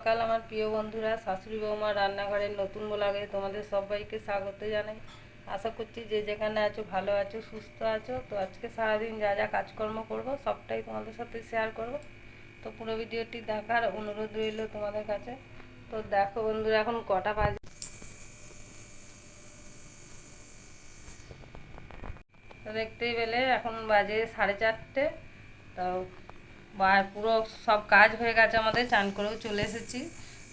সকাল আমার প্রিয় বন্ধুরা, শাশুড়ি বৌমা রান্নাঘরের নতুন ব্লগে তোমাদের সবাইকে স্বাগত জানাই। আশা করছি যে যেখানে আছো ভালো আছো, সুস্থ আছো। তো আজকে সারাদিন যা যা কাজকর্ম করব সবটাই তোমাদের সাথে শেয়ার করব। তো পুরো ভিডিওটি দেখার অনুরোধ রইল তোমাদের কাছে। তো দেখো বন্ধুরা, এখন কটা বাজে তো দেখতেই পেলে এখন বাজে 4:30। তো পুরো সব কাজ হয়ে গেছে, আমাদের চান করেও চলে এসেছি।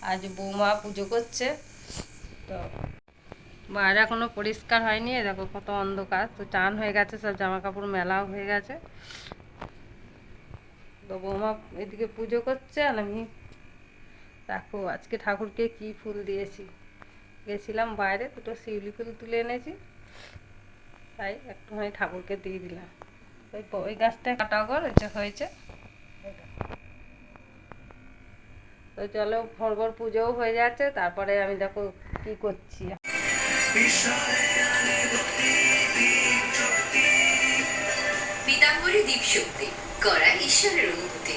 আজ বৌমা পুজো করছে। তো বাইরে এখনও পরিষ্কার হয়নি, দেখো কত অন্ধকার। তো চান হয়ে গেছে, সব জামা কাপড় মেলাও হয়ে গেছে। তো বৌমা এদিকে পুজো করছে আর আমি দেখো আজকে ঠাকুরকে কি ফুল দিয়েছি। গেছিলাম বাইরে, দুটো শিউলি ফুল তুলে এনেছি, তাই একটুখানি ঠাকুরকে দিয়ে দিলাম। ওই গাছটা কাটাগর হয়েছে। তো চলো, ভরভর পুজোও হয়ে যাচ্ছে, তারপরে আমি দেখো কি করছি। পীতাম্বরী দীপ শক্তি করা ঈশ্বরের অনুভূতি।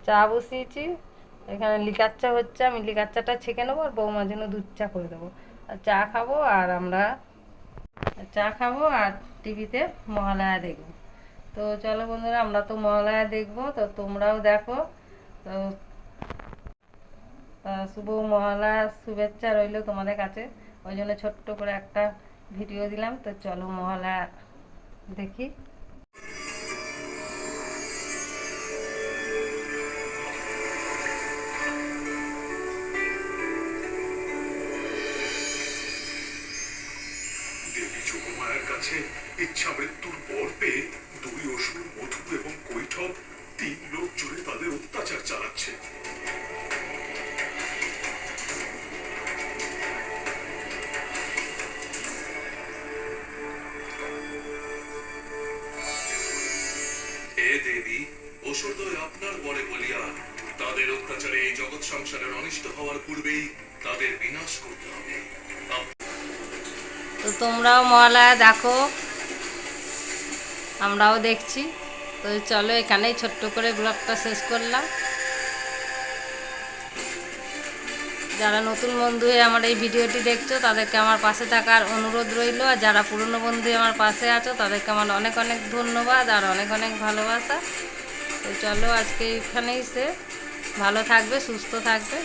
চা বসিয়েছি, এখানে লিকার চা হচ্ছে। আমি লিকার চাটা ছেঁকে নেবো আর বৌমার জন্য দুধ চা করে দেবো। আর চা খাবো আর টিভিতে মহালয়া দেখবো। তো চলো বন্ধুরা, আমরা তো মহালয়া দেখবো, তো তোমরাও দেখো। তো শুভ মহালয়ার শুভেচ্ছা রইল তোমাদের কাছে। ওই জন্য ছোট্ট করে একটা ভিডিও দিলাম। তো চলো মহালয়া দেখি। দেবী যোগমায়ার কাছে ইচ্ছা মৃত্যুর বর পেয়ে দুই অসুর মধু এবং কৈঠব 3 লোক জুড়ে তাদের অত্যাচার চালাচ্ছে। হে দেবী, অসুরদ্বয় আপনার বরে বলিয়া তাদের অত্যাচারে এই জগৎ সংসারের অনিষ্ট হওয়ার পূর্বেই তাদের বিনাশ করতে হবে। তো তোমরাও মহালয়া দেখো, আমরাও দেখছি। তো চলো, এখানেই ছোট্ট করে ব্লগটা শেষ করলাম। যারা নতুন বন্ধু হয়ে আমার এই ভিডিওটি দেখছো, তাদেরকে আমার পাশে থাকার অনুরোধ রইল। আর যারা পুরনো বন্ধু আমার পাশে আছো, তাদেরকে আমার অনেক অনেক ধন্যবাদ আর অনেক অনেক ভালোবাসা। তো চলো, আজকে এখানেই ভালো থাকবে, সুস্থ থাকবে।